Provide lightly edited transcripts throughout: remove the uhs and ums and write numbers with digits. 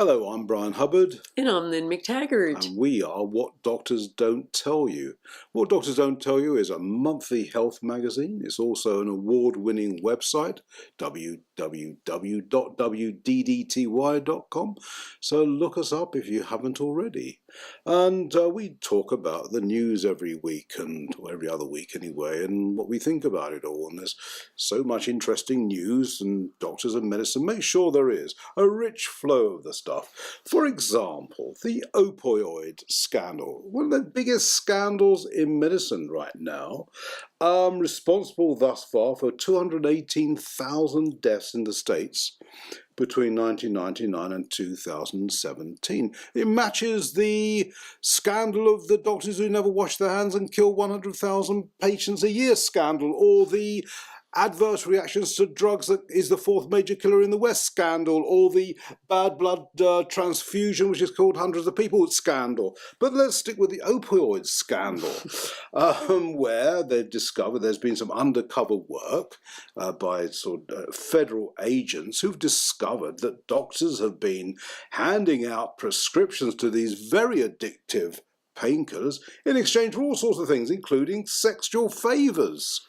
Hello, I'm Bryan Hubbard. And I'm Lynne McTaggart. And we are What Doctors Don't Tell You. What Doctors Don't Tell You is a monthly health magazine. It's also an award-winning website, www.wdDTY.com. So look us up if you haven't already. And we talk about the news every week, or every other week anyway, and what we think about it all. And there's so much interesting news and doctors and medicine. Make sure there is a rich flow of the stuff. For example, the opioid scandal, one of the biggest scandals in medicine right now, responsible thus far for 218,000 deaths in the States between 1999 and 2017. It matches the scandal of the doctors who never wash their hands and kill 100,000 patients a year scandal, or the adverse reactions to drugs that is the fourth major killer in the West scandal, or the bad blood transfusion, which has killed hundreds of people scandal. But let's stick with the opioid scandal, where they've discovered there's been some undercover work by federal agents who've discovered that doctors have been handing out prescriptions to these very addictive painkillers in exchange for all sorts of things, including sexual favours.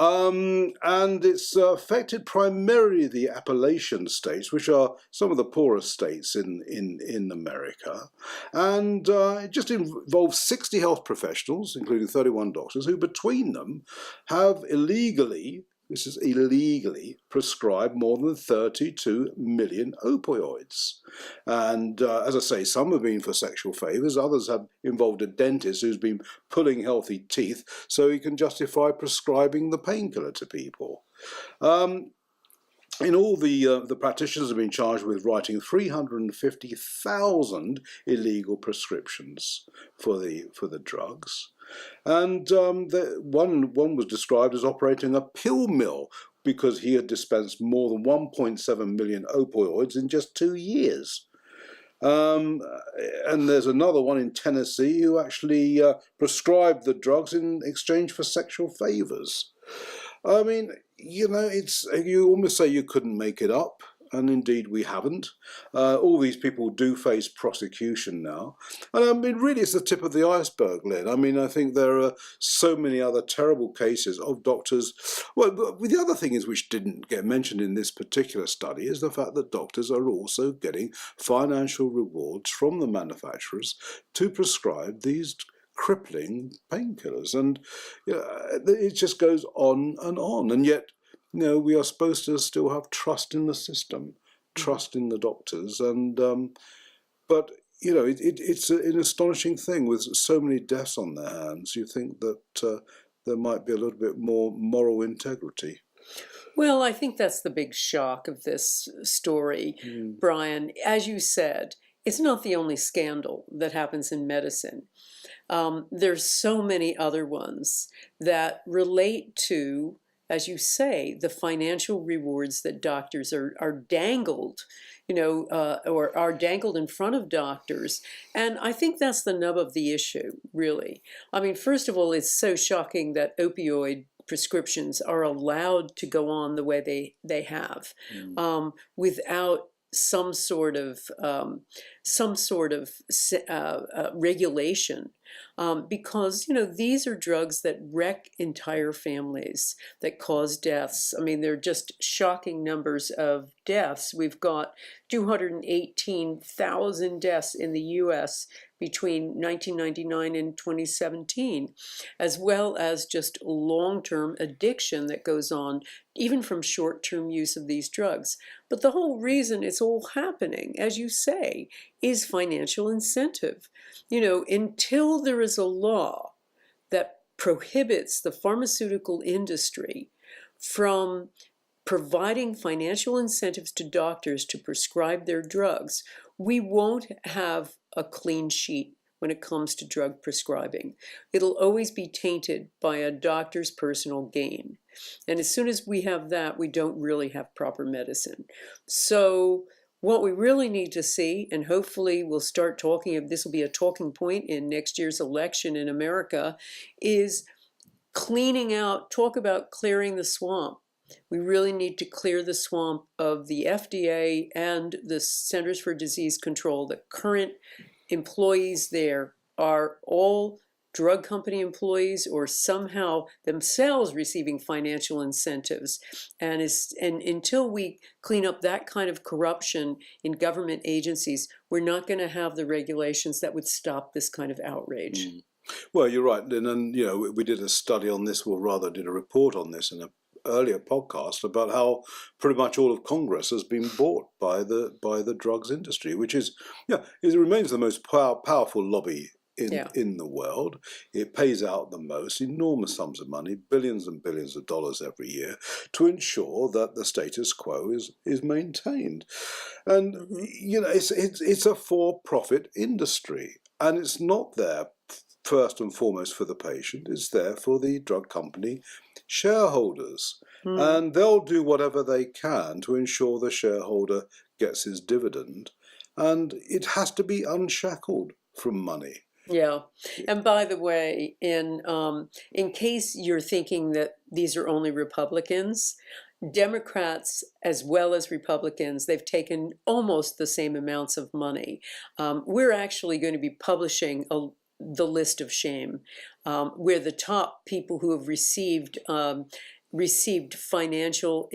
And it's affected primarily the Appalachian states, which are some of the poorest states in America. And it just involves 60 health professionals, including 31 doctors, who between them have illegally prescribed more than 32 million opioids. And as I say, some have been for sexual favours, others have involved a dentist who's been pulling healthy teeth so he can justify prescribing the painkiller to people. In all, the practitioners have been charged with writing 350,000 illegal prescriptions for the drugs. And one was described as operating a pill mill because he had dispensed more than 1.7 million opioids in just 2 years. And there's another one in Tennessee who actually prescribed the drugs in exchange for sexual favours. I mean, you almost say you couldn't make it up. And indeed we haven't. All these people do face prosecution now. And I mean, really it's the tip of the iceberg, Lynne. I mean, I think there are so many other terrible cases of doctors. Well, the other thing is, which didn't get mentioned in this particular study, is the fact that doctors are also getting financial rewards from the manufacturers to prescribe these crippling painkillers. And it just goes on. And yet, we are supposed to still have trust in the system, trust in the doctors, and but it's an astonishing thing with so many deaths on their hands. You think that there might be a little bit more moral integrity. Well, I think that's the big shock of this story, Bryan. As you said, it's not the only scandal that happens in medicine. There's so many other ones that relate to, as you say, the financial rewards that doctors are dangled, or are dangled in front of doctors. And I think that's the nub of the issue, really. I mean, first of all, it's so shocking that opioid prescriptions are allowed to go on the way they have, without some sort of regulation, because these are drugs that wreck entire families, that cause deaths. I mean, they're just shocking numbers of deaths. We've got 218,000 deaths in the U.S. between 1999 and 2017, as well as just long-term addiction that goes on, even from short-term use of these drugs. But the whole reason it's all happening, as you say, is financial incentive. Until there is a law that prohibits the pharmaceutical industry from providing financial incentives to doctors to prescribe their drugs, we won't have a clean sheet when it comes to drug prescribing. It'll always be tainted by a doctor's personal gain. And as soon as we have that, we don't really have proper medicine. So what we really need to see, and hopefully we'll start talking, this will be a talking point in next year's election in America, is cleaning out, talk about clearing the swamp. We really need to clear the swamp of the FDA and the Centers for Disease Control. The current employees there are all drug company employees or somehow themselves receiving financial incentives. And until we clean up that kind of corruption in government agencies, we're not going to have the regulations that would stop this kind of outrage. Well, you're right, Lynn, and we did a study on this, or rather did a report on this in an earlier podcast about how pretty much all of Congress has been bought by the drugs industry, which is, it remains the most powerful lobby in the world. It pays out the most, enormous sums of money, billions and billions of dollars every year, to ensure that the status quo is maintained. And it's a for-profit industry, and it's not there first and foremost for the patient. It's there for the drug company shareholders, and they'll do whatever they can to ensure the shareholder gets his dividend, and it has to be unshackled from money. Yeah, and by the way, in case you're thinking that these are only Republicans, Democrats as well as Republicans, they've taken almost the same amounts of money. We're actually going to be publishing the list of shame, where the top people who have received financial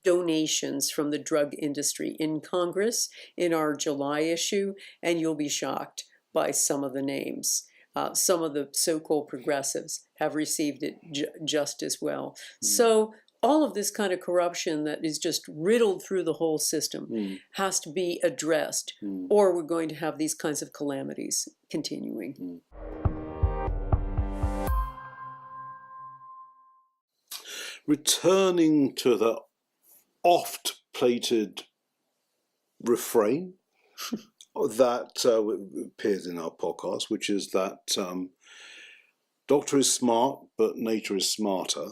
donations from the drug industry in Congress in our July issue, and you'll be shocked by some of the names. Some of the so-called progressives have received it just as well. So all of this kind of corruption that is just riddled through the whole system has to be addressed, or we're going to have these kinds of calamities continuing. Returning to the oft-plated refrain that appears in our podcast, which is that doctor is smart, but nature is smarter.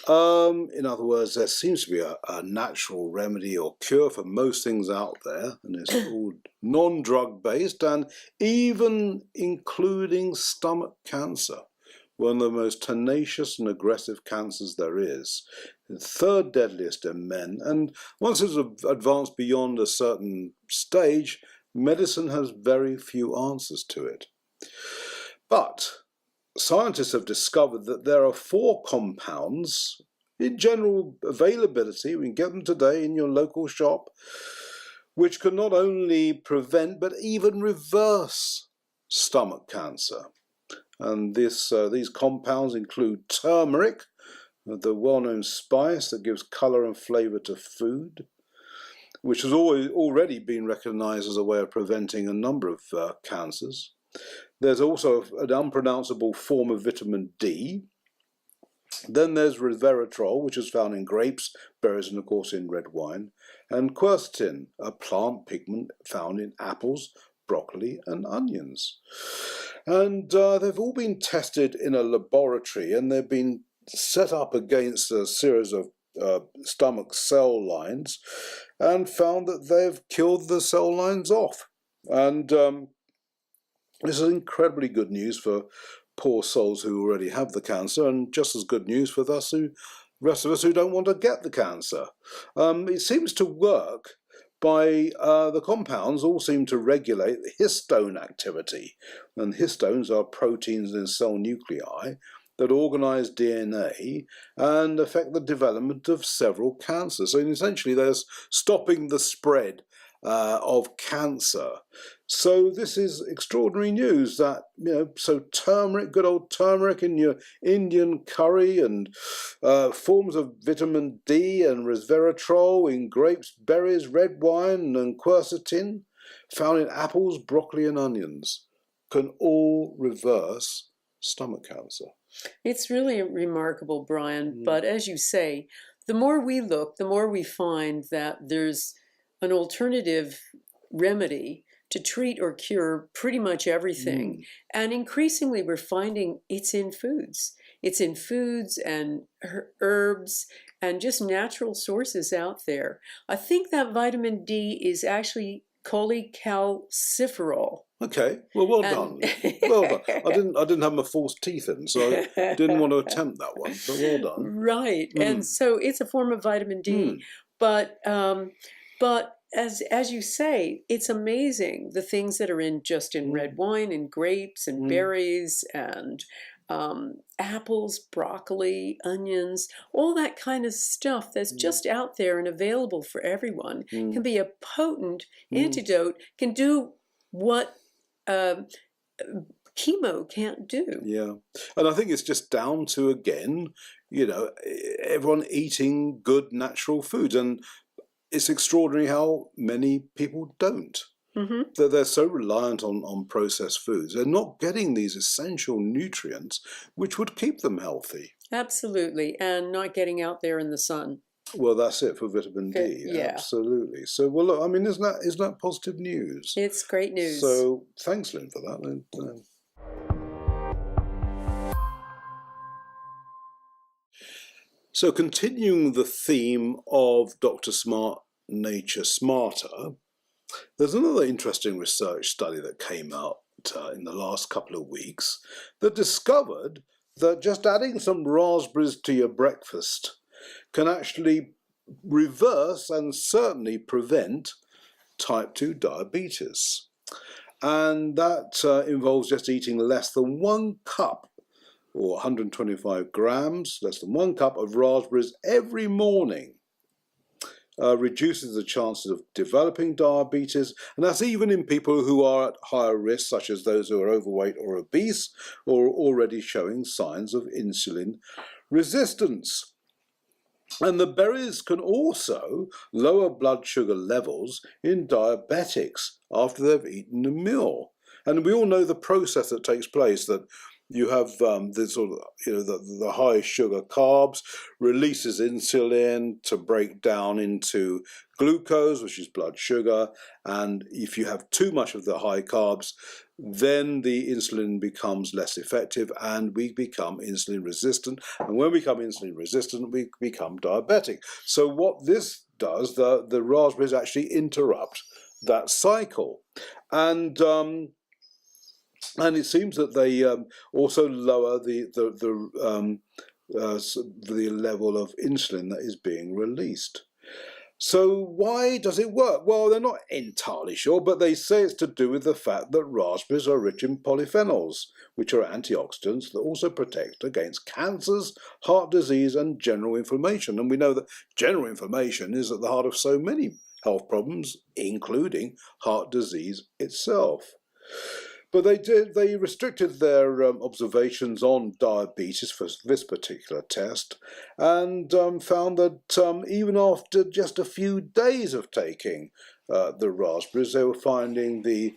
In other words, there seems to be a natural remedy or cure for most things out there, and it's all non-drug based, and even including stomach cancer, one of the most tenacious and aggressive cancers there is, the third deadliest in men. And once it's advanced beyond a certain stage, medicine has very few answers to it. But scientists have discovered that there are 4 compounds in general availability, we can get them today in your local shop, which can not only prevent but even reverse stomach cancer. And these compounds include turmeric, the well-known spice that gives colour and flavour to food, which has already been recognised as a way of preventing a number of cancers. There's also an unpronounceable form of vitamin D. Then there's resveratrol, which is found in grapes, berries, and of course in red wine. And quercetin, a plant pigment found in apples, broccoli, and onions. And they've all been tested in a laboratory, and they've been set up against a series of stomach cell lines, and found that they've killed the cell lines off. And this is incredibly good news for poor souls who already have the cancer, and just as good news for the rest of us who don't want to get the cancer. It seems to work by the compounds all seem to regulate histone activity, and histones are proteins in cell nuclei that organize DNA and affect the development of several cancers. So essentially they're stopping the spread of cancer. So this is extraordinary news that, so turmeric, good old turmeric in your Indian curry, and forms of vitamin D and resveratrol in grapes, berries, red wine, and quercetin found in apples, broccoli, and onions can all reverse stomach cancer. It's really remarkable, Brian, but as you say, the more we look, the more we find that there's an alternative remedy to treat or cure pretty much everything. And increasingly we're finding it's in foods. It's in foods and herbs and just natural sources out there. I think that vitamin D is actually cholecalciferol. Okay, well, well done. Well done. I didn't have my false teeth in, so I didn't want to attempt that one, but well done. Right, and so it's a form of vitamin D, but as you say, it's amazing the things that are in red wine and grapes and berries and apples, broccoli, onions, all that kind of stuff that's just out there and available for everyone can be a potent antidote, can do what chemo can't do. Yeah, and I think it's just down to, again, everyone eating good natural foods, and it's extraordinary how many people don't. They're so reliant on processed foods. They're not getting these essential nutrients which would keep them healthy. Absolutely, and not getting out there in the sun. Well, that's it for vitamin D. Yeah. Absolutely. So, well, look, I mean, isn't that positive news? It's great news. So, thanks, Lynne, for that. So, continuing the theme of Dr. Smart, Nature Smarter, there's another interesting research study that came out in the last couple of weeks that discovered that just adding some raspberries to your breakfast can actually reverse and certainly prevent type 2 diabetes. And that involves just eating less than 1 cup, or 125 grams, less than 1 cup of raspberries every morning. Reduces the chances of developing diabetes, and that's even in people who are at higher risk, such as those who are overweight or obese, or already showing signs of insulin resistance. And the berries can also lower blood sugar levels in diabetics after they've eaten a meal. And we all know the process that takes place, that you have the high sugar carbs releases insulin to break down into glucose, which is blood sugar. And if you have too much of the high carbs, then the insulin becomes less effective and we become insulin resistant. And when we become insulin resistant, we become diabetic. So what this does, the raspberries actually interrupt that cycle. And it seems that they also lower the level of insulin that is being released. So why does it work? Well, they're not entirely sure, but they say it's to do with the fact that raspberries are rich in polyphenols, which are antioxidants that also protect against cancers, heart disease, and general inflammation. And we know that general inflammation is at the heart of so many health problems, including heart disease itself. But they restricted their observations on diabetes for this particular test, and found that even after just a few days of taking the raspberries, they were finding the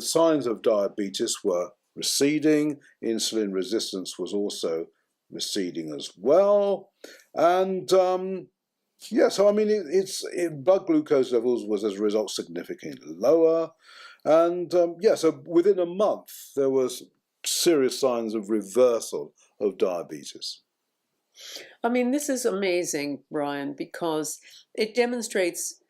signs of diabetes were receding. Insulin resistance was also receding as well, and so I mean, blood glucose levels was as a result significantly lower. And so within a month, there was serious signs of reversal of diabetes. I mean, this is amazing, Bryan, because it demonstrates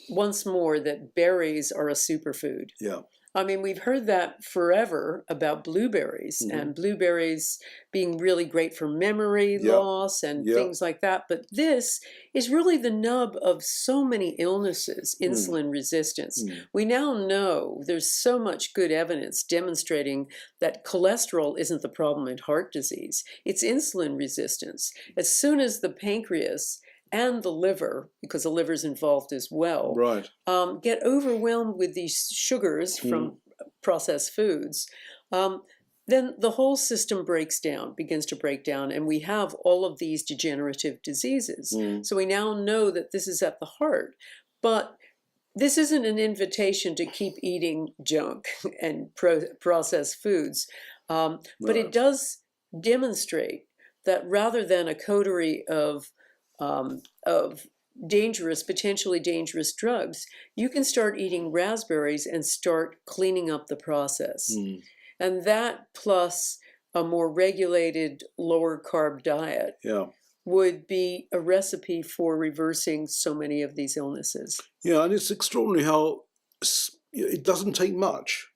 once more that berries are a superfood. Yeah. I mean, we've heard that forever about blueberries, and blueberries being really great for memory loss and things like that. But this is really the nub of so many illnesses, insulin resistance. We now know there's so much good evidence demonstrating that cholesterol isn't the problem in heart disease. It's insulin resistance. As soon as the pancreas and the liver, because the liver's involved as well, right, get overwhelmed with these sugars from processed foods, then the whole system begins to break down, and we have all of these degenerative diseases. So we now know that this is at the heart. But this isn't an invitation to keep eating junk and processed foods, but it does demonstrate that rather than a coterie of potentially dangerous drugs, you can start eating raspberries and start cleaning up the process. And that, plus a more regulated, lower carb diet, would be a recipe for reversing so many of these illnesses. Yeah, and it's extraordinary how it doesn't take much.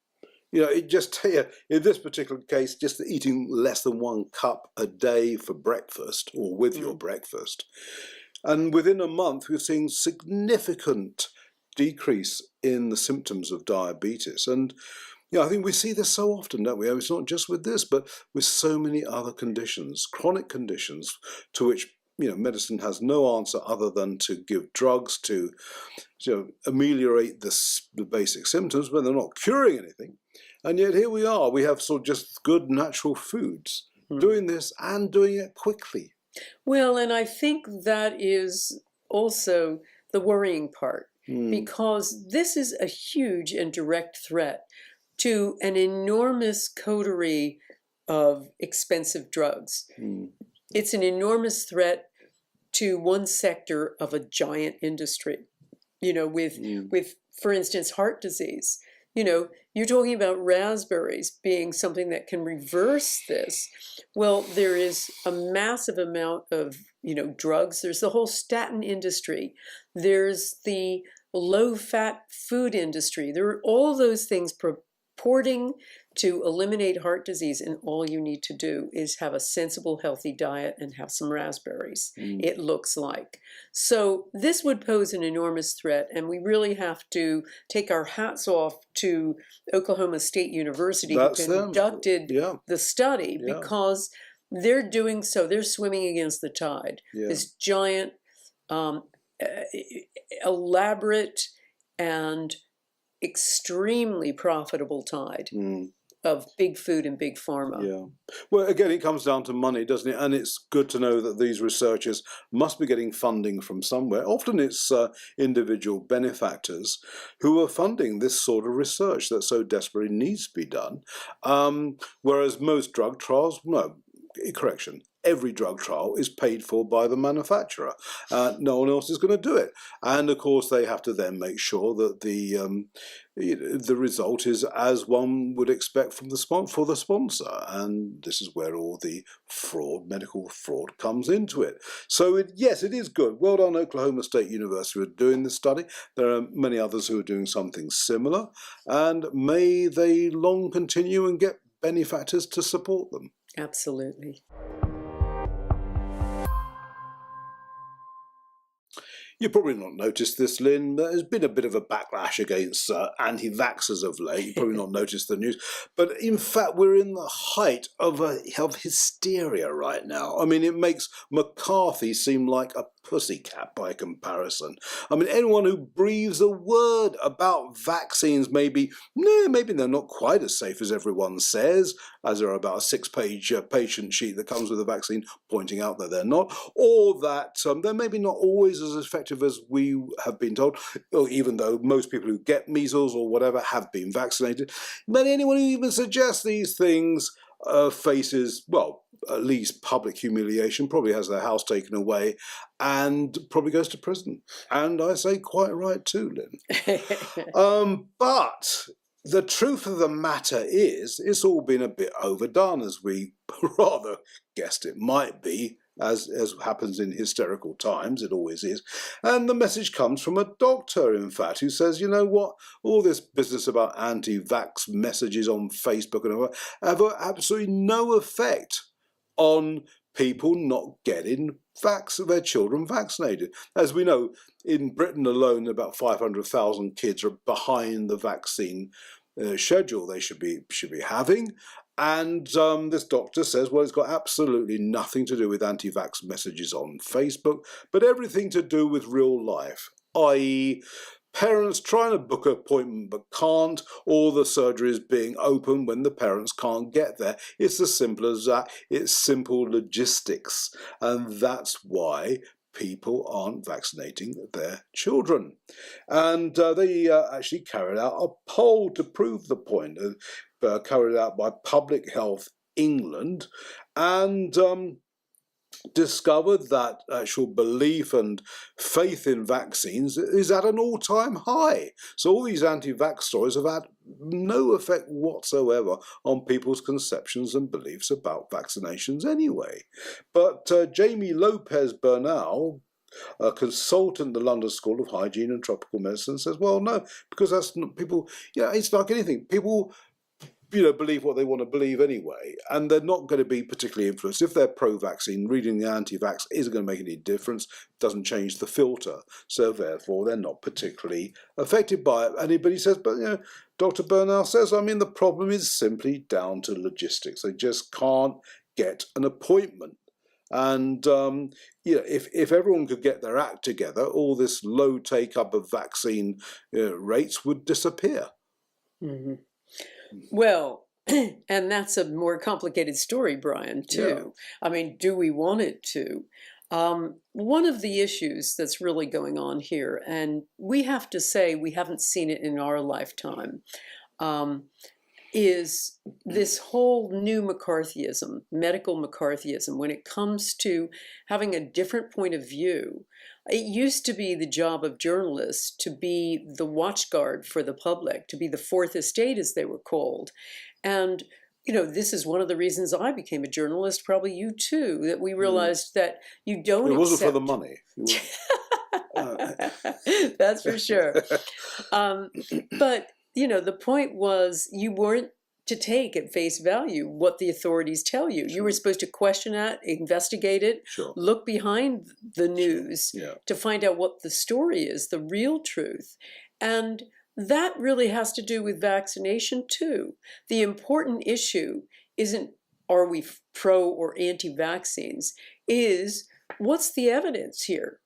It just, in this particular case, just eating less than 1 cup a day for breakfast or with your breakfast. And within a month, we've seen significant decrease in the symptoms of diabetes. And I think we see this so often, don't we? It's not just with this, but with so many other conditions, chronic conditions, to which medicine has no answer other than to give drugs to ameliorate the basic symptoms, but they're not curing anything. And yet here we are. We have sort of just good natural foods doing this and doing it quickly. Well, and I think that is also the worrying part, because this is a huge and direct threat to an enormous coterie of expensive drugs. It's an enormous threat to one sector of a giant industry, with, for instance, heart disease. You're talking about raspberries being something that can reverse this. Well, there is a massive amount of, drugs. There's the whole statin industry. There's the low-fat food industry. There are all those things purporting to eliminate heart disease, and all you need to do is have a sensible, healthy diet and have some raspberries, it looks like. So this would pose an enormous threat, and we really have to take our hats off to Oklahoma State University, who conducted the study, because they're doing so. They're swimming against the tide. This giant, elaborate, and extremely profitable tide of big food and big pharma. Well, again, it comes down to money, doesn't it? And it's good to know that these researchers must be getting funding from somewhere. Often it's individual benefactors who are funding this sort of research that so desperately needs to be done. Whereas most drug trials, every drug trial is paid for by the manufacturer. No one else is going to do it. And of course, they have to then make sure that the result is as one would expect from the sponsor. And this is where all the medical fraud comes into it. So yes, it is good. Well done, Oklahoma State University, for doing this study. There are many others who are doing something similar. And may they long continue and get benefactors to support them. Absolutely. You've probably not noticed this, Lynne. There's been a bit of a backlash against anti-vaxxers of late. You've probably not noticed the news. But in fact, we're in the height of hysteria right now. I mean, it makes McCarthy seem like a pussycat by comparison. I mean, anyone who breathes a word about vaccines, maybe they're not quite as safe as everyone says, as there are about a 6-page patient sheet that comes with a vaccine pointing out that they're not, or that they're maybe not always as effective as we have been told, or even though most people who get measles or whatever have been vaccinated. But anyone who even suggests these things faces, well, at least public humiliation, probably has their house taken away, and probably goes to prison. And I say quite right too, Lynne. But the truth of the matter is, it's all been a bit overdone, as we rather guessed it might be, as happens in hysterical times, it always is. And the message comes from a doctor, in fact, who says, you know what, all this business about anti-vax messages on Facebook and all that have absolutely no effect on people not getting their children vaccinated. As we know, in Britain alone, about 500,000 kids are behind the vaccine schedule they should be having. And this doctor says, well, it's got absolutely nothing to do with anti-vax messages on Facebook, but everything to do with real life, i.e., parents trying to book an appointment but can't, or the surgery is being open when the parents can't get there. It's as simple as that. It's simple logistics. And that's why people aren't vaccinating their children. And they actually carried out a poll to prove the point, carried out by Public Health England, and discovered that actual belief and faith in vaccines is at an all-time high. So all these anti-vax stories have had no effect whatsoever on people's conceptions and beliefs about vaccinations anyway. But Jamie Lopez Bernal, A consultant at the London School of Hygiene and Tropical Medicine says, well, no, because that's not people, it's like anything. People, believe what they want to believe anyway, and they're not going to be particularly influenced. If they're pro-vaccine, reading the anti-vax isn't going to make any difference, doesn't change the filter, so therefore they're not particularly affected by it. But he says, but Dr. Bernal says, the problem is simply down to logistics. They just can't get an appointment. And if everyone could get their act together, all this low take-up of vaccine rates would disappear. Mm-hmm. Well, and that's a more complicated story, Bryan, too. Yeah. Do we want it to? One of the issues that's really going on here, and we have to say we haven't seen it in our lifetime, is this whole new McCarthyism, medical McCarthyism, when it comes to having a different point of view. It used to be the job of journalists to be the watchguard for the public, to be the fourth estate, as they were called. And, this is one of the reasons I became a journalist, probably you too, that we realized that you don't It wasn't for the money. That's for sure. But, the point was you weren't to take at face value what the authorities tell you. You were supposed to question it, investigate it, look behind the news to find out what the story is, the real truth. And that really has to do with vaccination too. The important issue isn't are we pro or anti-vaccines, is what's the evidence here?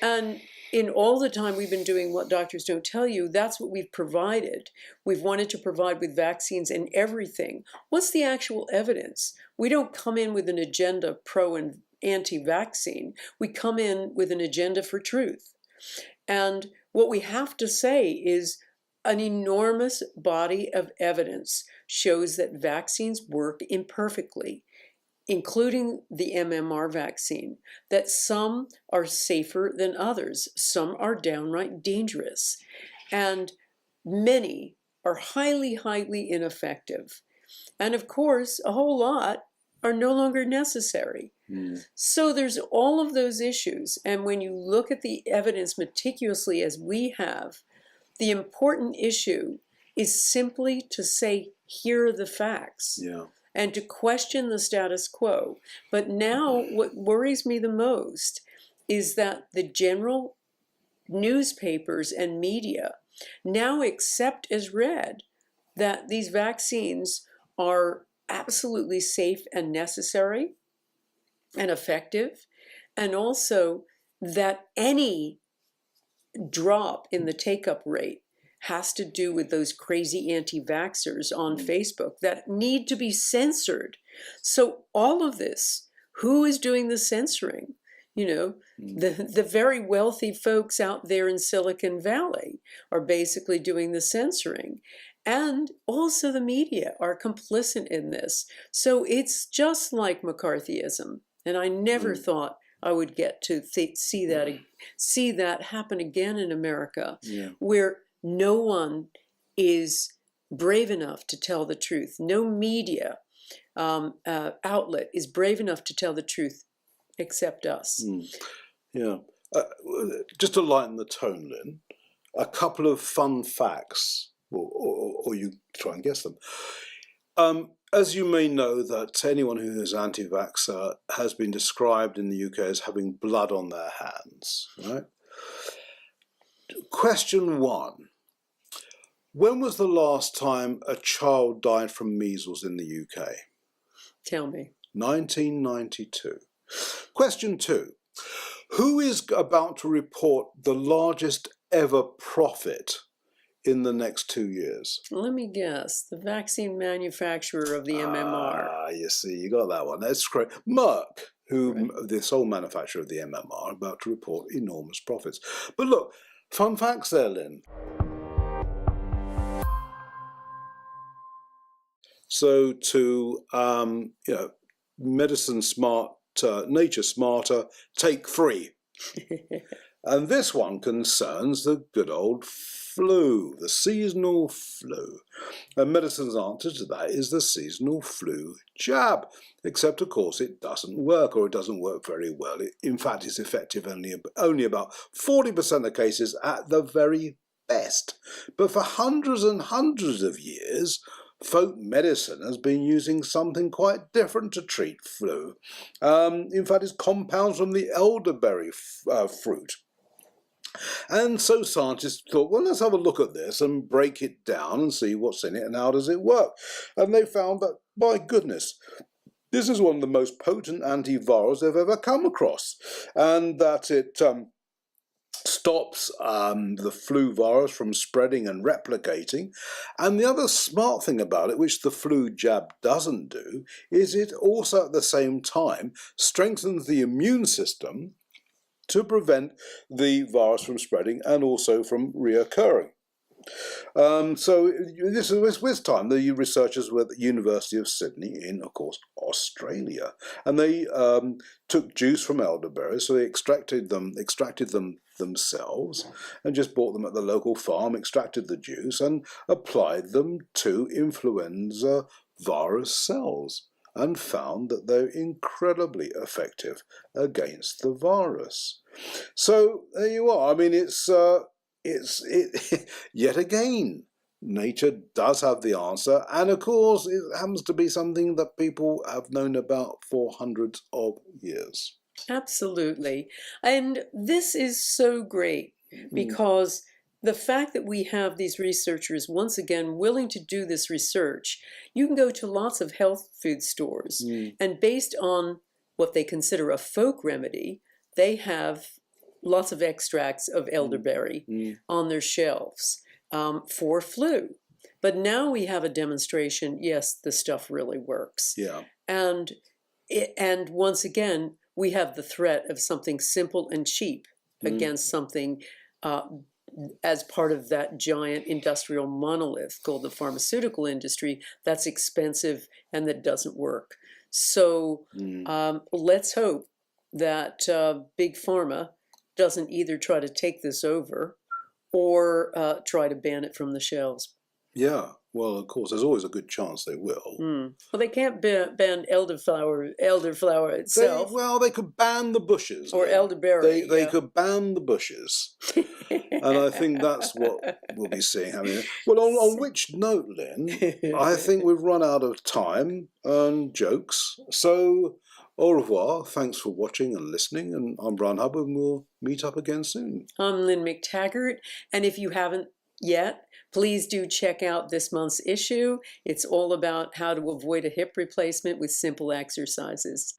And in all the time we've been doing What Doctors Don't Tell You, that's what we've provided. We've wanted to provide with vaccines and everything. What's the actual evidence? We don't come in with an agenda pro and anti-vaccine. We come in with an agenda for truth. And what we have to say is an enormous body of evidence shows that vaccines work imperfectly, including the MMR vaccine, that some are safer than others, some are downright dangerous, and many are highly, highly ineffective. And of course, a whole lot are no longer necessary. So there's all of those issues, and when you look at the evidence meticulously as we have, the important issue is simply to say, here are the facts. And to question the status quo. But now what worries me the most is that the general newspapers and media now accept as read that these vaccines are absolutely safe and necessary and effective, and also that any drop in the take-up rate has to do with those crazy anti-vaxxers on Facebook that need to be censored. So all of this, who is doing the censoring? The very wealthy folks out there in Silicon Valley are basically doing the censoring. And also the media are complicit in this. So it's just like McCarthyism. And I never thought I would get to see that happen again in America, where no one is brave enough to tell the truth. No media outlet is brave enough to tell the truth except us. Just to lighten the tone, Lynne, a couple of fun facts, or you try and guess them. As you may know, that anyone who is anti-vaxxer has been described in the UK as having blood on their hands, right? Question 1. When was the last time a child died from measles in the UK? Tell me. 1992. Question 2. Who is about to report the largest ever profit in the next 2 years? Let me guess. The vaccine manufacturer of the MMR. You see, you got that one. That's correct. Merck, the sole manufacturer of the MMR, are about to report enormous profits. But look, fun facts there, Lynne. So to, medicine smart, nature smarter, take 3. And this one concerns the good old flu, the seasonal flu. And medicine's answer to that is the seasonal flu jab. Except, of course, it doesn't work, or it doesn't work very well. In fact, it's effective only about 40% of cases at the very best. But for hundreds and hundreds of years, folk medicine has been using something quite different to treat flu. In fact, it's compounds from the elderberry fruit. And so scientists thought, well, let's have a look at this and break it down and see what's in it and how does it work. And they found that, my goodness, this is one of the most potent antivirals they've ever come across, and that it stops the flu virus from spreading and replicating. And the other smart thing about it, which the flu jab doesn't do, is it also at the same time strengthens the immune system to prevent the virus from spreading and also from reoccurring. So this time the researchers were at the University of Sydney in, of course, Australia, and they took juice from elderberries. So they extracted them themselves and just bought them at the local farm, extracted the juice and applied them to influenza virus cells, and found that they're incredibly effective against the virus. So there you are. I mean, it's yet again, nature does have the answer, and of course it happens to be something that people have known about for hundreds of years. Absolutely. And this is so great because the fact that we have these researchers, once again, willing to do this research. You can go to lots of health food stores, and based on what they consider a folk remedy, they have lots of extracts of elderberry on their shelves for flu. But now we have a demonstration, yes, the stuff really works. Yeah. And once again, we have the threat of something simple and cheap against something as part of that giant industrial monolith called the pharmaceutical industry that's expensive and that doesn't work. So let's hope that Big Pharma doesn't either try to take this over or try to ban it from the shelves. Yeah, well, of course, there's always a good chance they will. Well, they can't ban elderflower itself. They could ban the bushes. Or elderberry. They could ban the bushes. And I think that's what we'll be seeing happening. Well, on which note, Lynn, I think we've run out of time and jokes. So, au revoir. Thanks for watching and listening. And I'm Bryan Hubbard, and we'll meet up again soon. I'm Lynne McTaggart. And if you haven't yet, please do check out this month's issue. It's all about how to avoid a hip replacement with simple exercises.